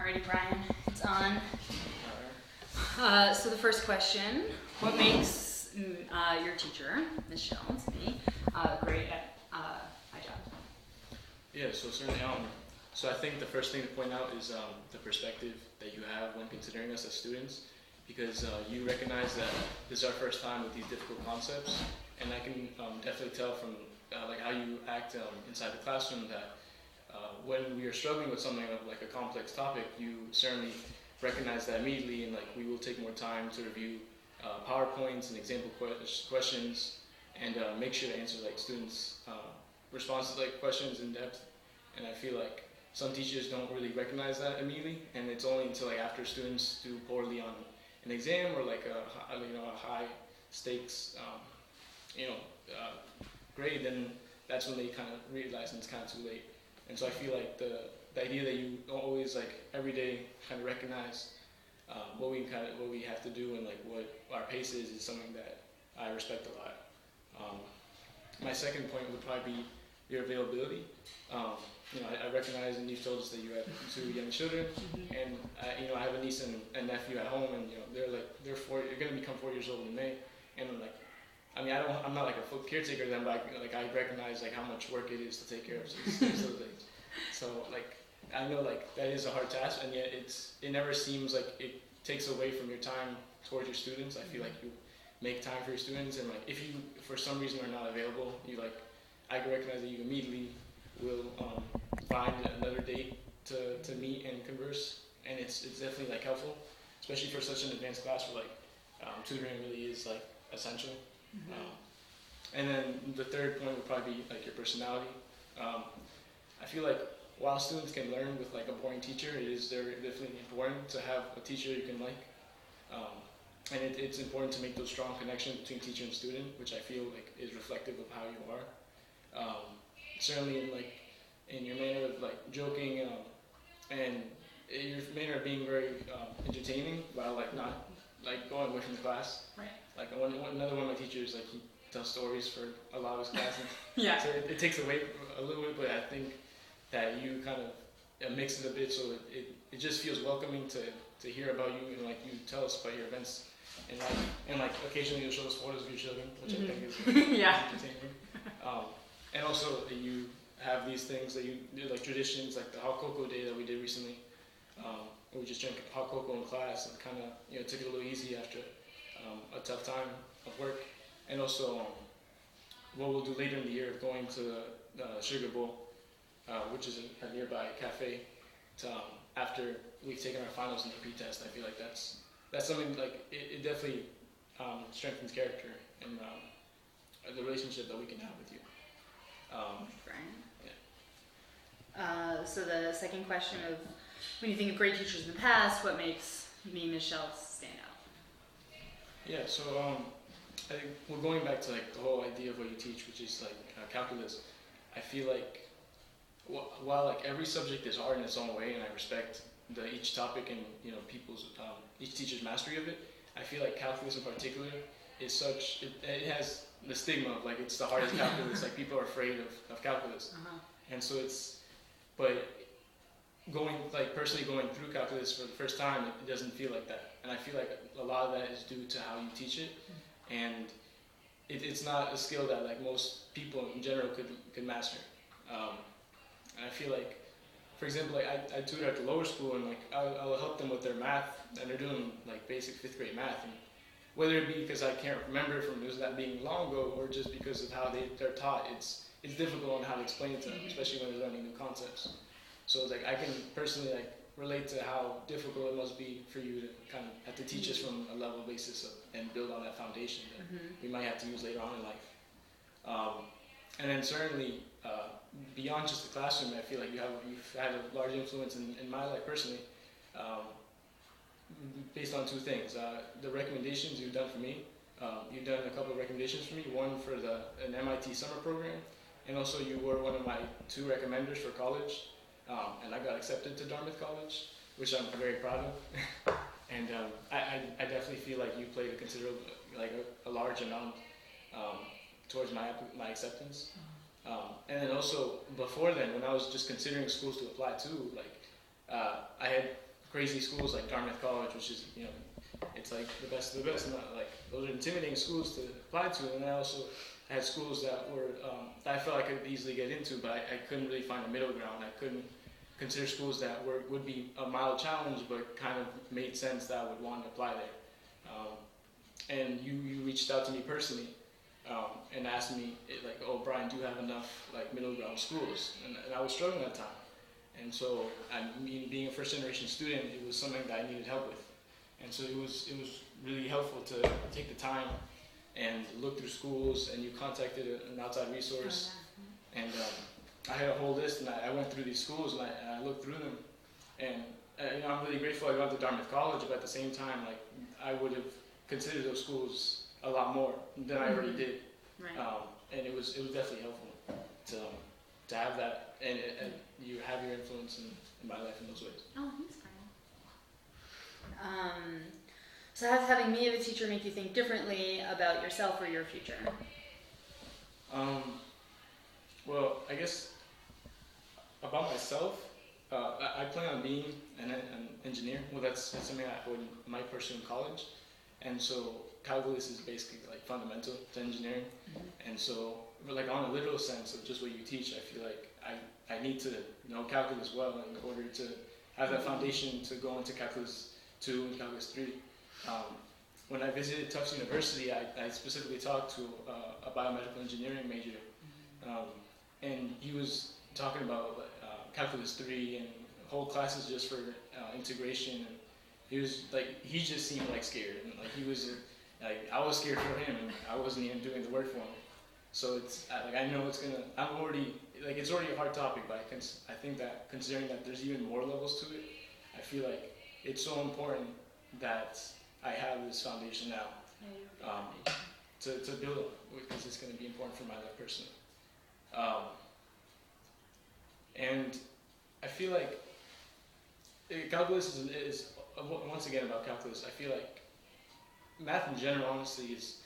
Alrighty, Brian, it's on. So the first question, what makes your teacher, Ms. Jones, me, great at my job? Yeah, so certainly, so I think the first thing to point out is the perspective that you have when considering us as students, because you recognize that this is our first time with these difficult concepts, and I can definitely tell from like how you act inside the classroom that when we are struggling with something of like a complex topic, you certainly recognize that immediately, and like we will take more time to review PowerPoints and example questions, and make sure to answer like students' responses, like questions in depth. And I feel like some teachers don't really recognize that immediately, and it's only until like after students do poorly on an exam or like a high stakes grade, then that's when they kind of realize and it's kind of too late. And so I feel like the idea that you don't always like every day kind of recognize what we have to do and like what our pace is something that I respect a lot. My second point would probably be your availability. I recognize, and you've told us that you have two young children, and I have a niece and a nephew at home, and they're going to become 4 years old in May, and I'm not like a full caretaker of them, but I recognize like how much work it is to take care of these little things. So like I know like that is a hard task, and yet it never seems like it takes away from your time towards your students. I feel like you make time for your students, and like if you for some reason are not available, I can recognize that you immediately will find another date to meet and converse, and it's definitely like helpful, especially for such an advanced class where like tutoring really is like essential. And then the third point would probably be like your personality. I feel like while students can learn with like a boring teacher, it is definitely important to have a teacher you can like. And it's important to make those strong connections between teacher and student, which I feel like is reflective of how you are. Certainly in your manner of like joking, and your manner of being very entertaining while like not like going away from the class. Right. Like another one of my teachers, like he tells stories for a lot of his classes. Yeah. So it takes away a little bit, but I think that you kind of mix it a bit, so it just feels welcoming to hear about you, and like you tell us about your events and like occasionally you'll show us photos of your children, which I think is yeah. entertaining. And also you have these things that you do, like traditions, like the hot cocoa day that we did recently. We just drank hot cocoa in class and kind of took it a little easy after a tough time of work. And also what we'll do later in the year, going to the Sugar Bowl, which is a nearby cafe, after we've taken our finals and the pre-test. I feel like that's something like it definitely strengthens character and the relationship that we can have with you. Brian. Yeah. So the second question of when you think of great teachers in the past, what makes me and Michelle stand out? Yeah, so I think we're going back to like the whole idea of what you teach, which is like calculus. I feel like while like every subject is hard in its own way, and I respect each topic and people's each teacher's mastery of it, I feel like calculus in particular is such it has the stigma of like it's the hardest calculus. Like people are afraid of calculus, and so but personally going through calculus for the first time, it doesn't feel like that. And I feel like a lot of that is due to how you teach it, and it's not a skill that like most people in general could master. And I feel like, for example, like I tutor at the lower school, and like I'll help them with their math, and they're doing like basic 5th grade math, and whether it be because I can't remember from that being long ago, or just because of how they're taught, it's difficult on how to explain it to them, especially when they're learning new concepts. So it's like I can personally like relate to how difficult it must be for you to kind of have to teach us from a level basis and build on that foundation that we might have to use later on in life. And then certainly beyond just the classroom, I feel like you've had a large influence in my life personally, based on two things. The recommendations you've done for me. You've done a couple of recommendations for me. One for an MIT summer program, and also you were one of my 2 recommenders for college. And I got accepted to Dartmouth College, which I'm very proud of. And I definitely feel like you played a considerable, like a large amount towards my acceptance. And then also before then, when I was just considering schools to apply to, like I had crazy schools like Dartmouth College, which is, it's like the best of the best. Not like those are intimidating schools to apply to. And I also had schools that were that I felt I could easily get into, but I couldn't really find a middle ground. I couldn't consider schools that would be a mild challenge, but kind of made sense that I would want to apply there. And you reached out to me personally and asked me like, oh Brian, do you have enough like middle ground schools? And I was struggling at the time. And so, being a first generation student, it was something that I needed help with. And so it was really helpful to take the time and look through schools, and you contacted an outside resource. And I had a whole list, and I went through these schools, and I looked through them. And I'm really grateful I got to Dartmouth College, but at the same time, like I would have considered those schools a lot more than I already did. Right. And it was definitely helpful to have that, and you have your influence in my life in those ways. Oh, thanks, Brian. So how does having me as a teacher make you think differently about yourself or your future? Well, I guess about myself, I plan on being an engineer. Well, that's something I might pursue in college, and so calculus is basically like fundamental to engineering. And so, like on a literal sense of just what you teach, I feel like I need to know calculus well in order to have that foundation to go into calculus 2 and calculus 3. When I visited Tufts University, I specifically talked to a biomedical engineering major, and he was talking about calculus 3 and whole classes just for integration. And he just seemed like scared, and like he was like I was scared for him, and I wasn't even doing the work for him. So it's like I know it's already a hard topic, but I think that considering that there's even more levels to it, I feel like it's so important that I have this foundation now to build on, because it's going to be important for my life personally. And I feel like calculus is once again about calculus. I feel like math in general, honestly, is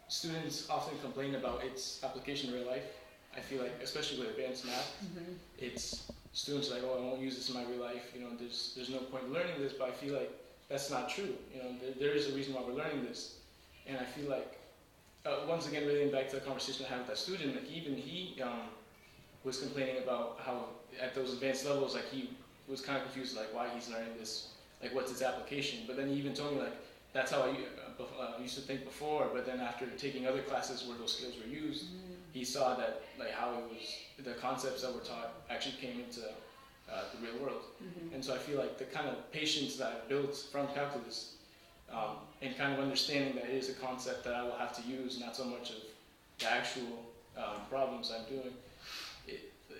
students often complain about its application in real life. I feel like, especially with advanced math, it's students are like, oh, I won't use this in my real life. There's no point in learning this. But I feel like that's not true. There is a reason why we're learning this, and I feel like once again, relating back to the conversation I had with that student, like even he was complaining about how at those advanced levels, like he was kind of confused, like why he's learning this, like what's its application. But then he even told me like that's how I used to think before. But then after taking other classes where those skills were used, he saw that like how it was the concepts that were taught actually came into the real world. And so I feel like the kind of patience that I've built from calculus and kind of understanding that it is a concept that I will have to use, not so much of the actual problems I'm doing.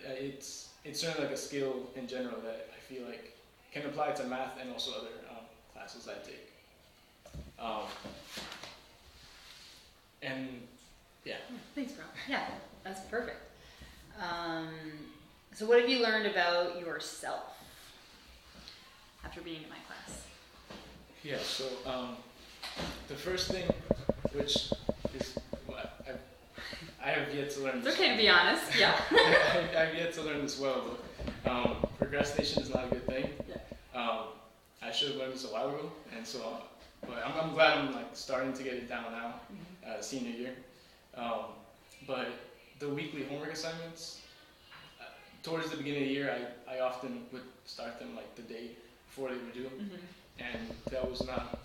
It's certainly like a skill in general that I feel like can apply to math and also other classes I take. And yeah. Thanks, bro. Yeah, that's perfect. So what have you learned about yourself after being in my class? Yeah, so the first thing, which is I have yet to learn. It's okay to be honest. Yeah. I've yet to learn this well, but procrastination is not a good thing. Yeah. I should have learned this a while ago, and so, but I'm glad I'm like starting to get it down now, senior year. But the weekly homework assignments, towards the beginning of the year, I often would start them like the day before they were due, and that was not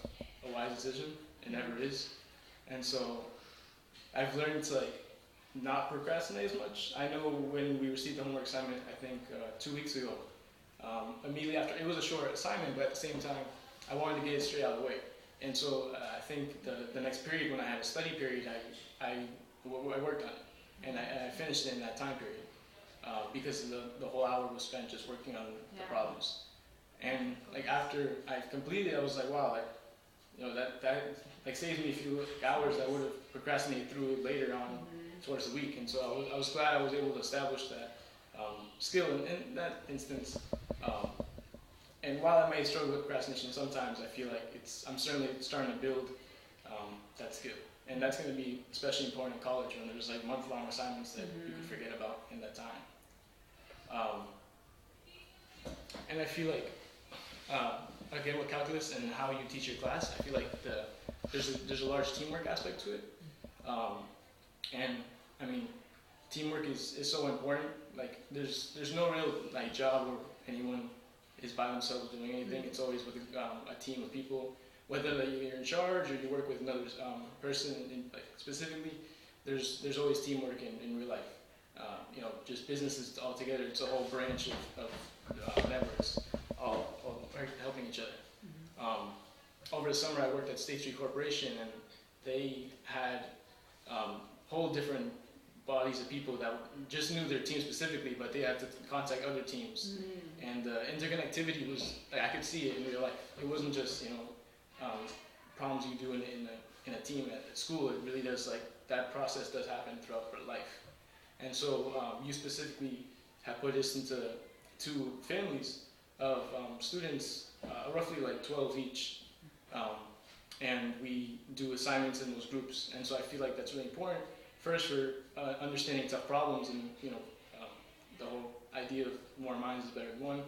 a wise decision. It never is. And so I've learned to like not procrastinate as much. I know when we received the homework assignment, I think 2 weeks ago, immediately after, it was a short assignment, but at the same time, I wanted to get it straight out of the way. And so I think the next period, when I had a study period, I worked on it, and I finished it in that time period because the whole hour was spent just working on the problems. And like after I completed it, I was like, wow, like that like saves me a few hours that I would have procrastinated through later on towards the week. And so I was glad I was able to establish that skill in that instance. And while I may struggle with procrastination sometimes, I feel like I'm certainly starting to build that skill. And that's going to be especially important in college when there's like month-long assignments that you could forget about in that time. And I feel like again with calculus and how you teach your class, I feel like there's a large teamwork aspect to it, and I mean, teamwork is so important. Like there's no real like job where anyone is by themselves doing anything. It's always with a team of people, whether like, you're in charge or you work with another person. Like specifically, there's always teamwork in real life. Just businesses all together. It's a whole branch of networks, all helping each other. Over the summer, I worked at State Street Corporation, and they had whole different bodies of people that just knew their team specifically, but they had to contact other teams. And the interconnectivity was, like, I could see it in real life. It wasn't just problems you do in a team at school. It really does, like, that process does happen throughout life. And so you specifically have put us into 2 families of students, roughly like 12 each, and we do assignments in those groups. And so I feel like that's really important. First, for understanding tough problems, and the whole idea of more minds is better than one.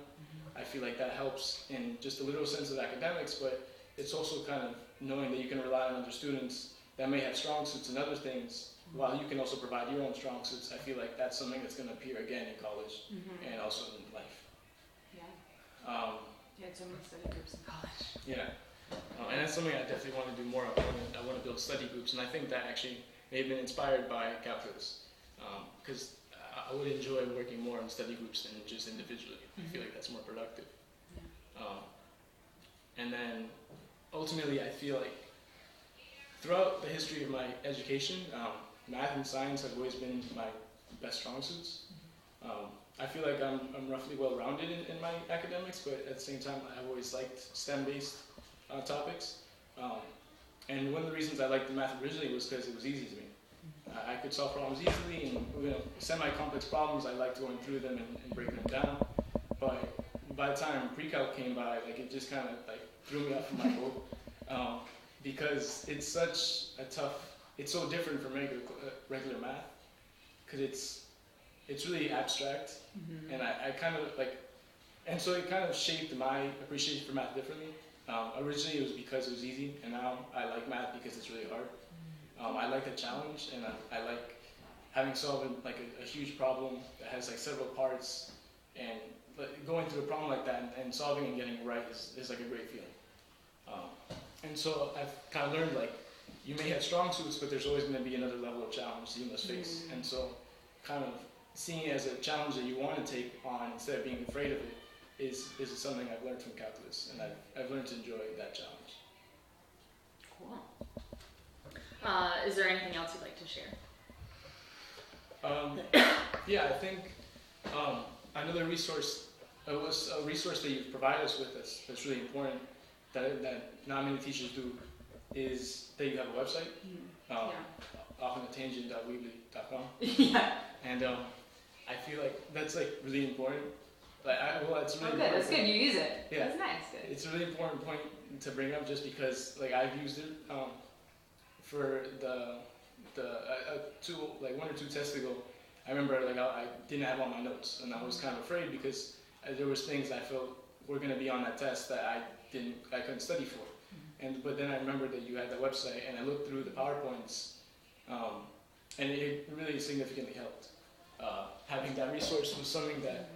I feel like that helps in just a literal sense of academics, but it's also kind of knowing that you can rely on other students that may have strong suits in other things, while you can also provide your own strong suits. I feel like that's something that's going to appear again in college and also in life. Yeah. You had so many study groups in college. Yeah. And that's something I definitely want to do more of. I want to build study groups, and I think that actually may have been inspired by calculus, because I would enjoy working more in study groups than just individually. I feel like that's more productive. Yeah. And then ultimately, I feel like throughout the history of my education, math and science have always been my best strong suits. I feel like I'm roughly well-rounded in my academics, but at the same time, I've always liked STEM-based topics. And one of the reasons I liked the math originally was because it was easy to me. I could solve problems easily, and semi-complex problems, I liked going through them and breaking them down. But by the time pre-calc came by, like, it just kind of like threw me off my boat, because it's such a tough. It's so different from regular math, because it's really abstract, and I kind of like, and so it kind of shaped my appreciation for math differently. Originally, it was because it was easy, and now I like math because it's really hard. I like the challenge, and I like having solved like a huge problem that has like several parts, and going through a problem like that and solving and getting it right is like a great feeling. And so I've kind of learned, like, you may have strong suits, but there's always going to be another level of challenge that you must face. And so kind of seeing it as a challenge that you want to take on instead of being afraid of it is something I've learned from calculus, and I've learned to enjoy that challenge. Cool. Is there anything else you'd like to share? Yeah, I think another resource, was a resource that you've provided us with that's really important, that not many teachers do, is that you have a website, offintangent.weebly.com. Yeah. And I feel like that's like really important. Like, it's really good. important. That's good. You use it. Yeah. That's nice. Good. It's a really important point to bring up, just because like I've used it for the 1 or 2 tests ago. I remember like I didn't have all my notes, and I was kind of afraid because there was things I felt were going to be on that test that I couldn't study for. But then I remembered that you had that website, and I looked through the PowerPoints, and it really significantly helped. Having that resource was something that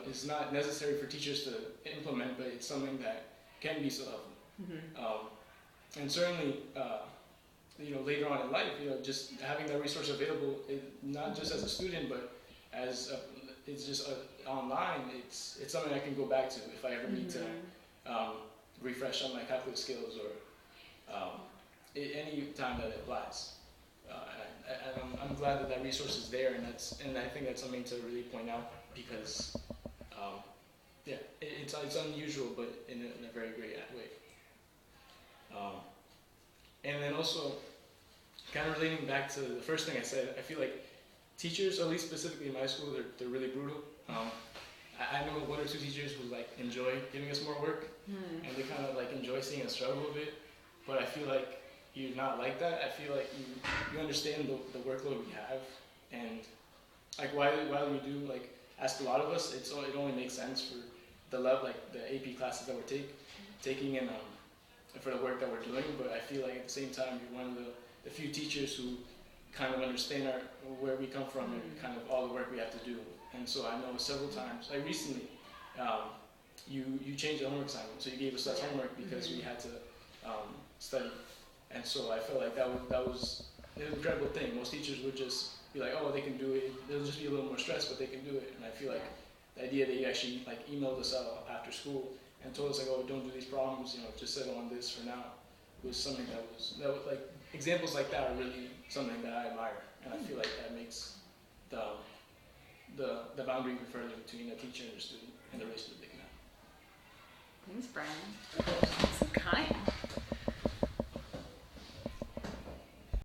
is not necessary for teachers to implement, but it's something that can be so helpful. And certainly, later on in life, just having that resource available, not just as a student, but as it's just online. It's something I can go back to if I ever need to refresh on my calculus skills, or any time that it applies. And I'm glad that resource is there, and I think that's something to really point out, because it's unusual, but in a very great way. And then also, kind of relating back to the first thing I said, I feel like teachers, at least specifically in my school, they're really brutal. I know 1 or 2 teachers who like enjoy giving us more work, and they kind of like enjoy seeing us struggle a bit. But I feel like you're not like that. I feel like you understand the workload we have, and like while you do like ask a lot of us, it only makes sense for the love, like the AP classes that we're taking and for the work that we're doing. But I feel like at the same time, you're one of the few teachers who kind of understand where we come from and kind of all the work we have to do. And so I know several times, like recently, you changed the homework assignment, so you gave us less homework because we had to study. And so I felt like that was an incredible thing. Most teachers would just be like, oh, they can do it. There'll just be a little more stress, but they can do it. And I feel like the idea that you actually like emailed us out after school and told us like, oh, don't do these problems, just settle on this for now, was something that was like, examples like that are really something that I admire. And I feel like that makes the boundary even further between a teacher and a student and the relationship they can have. Thanks, Brian. So kind.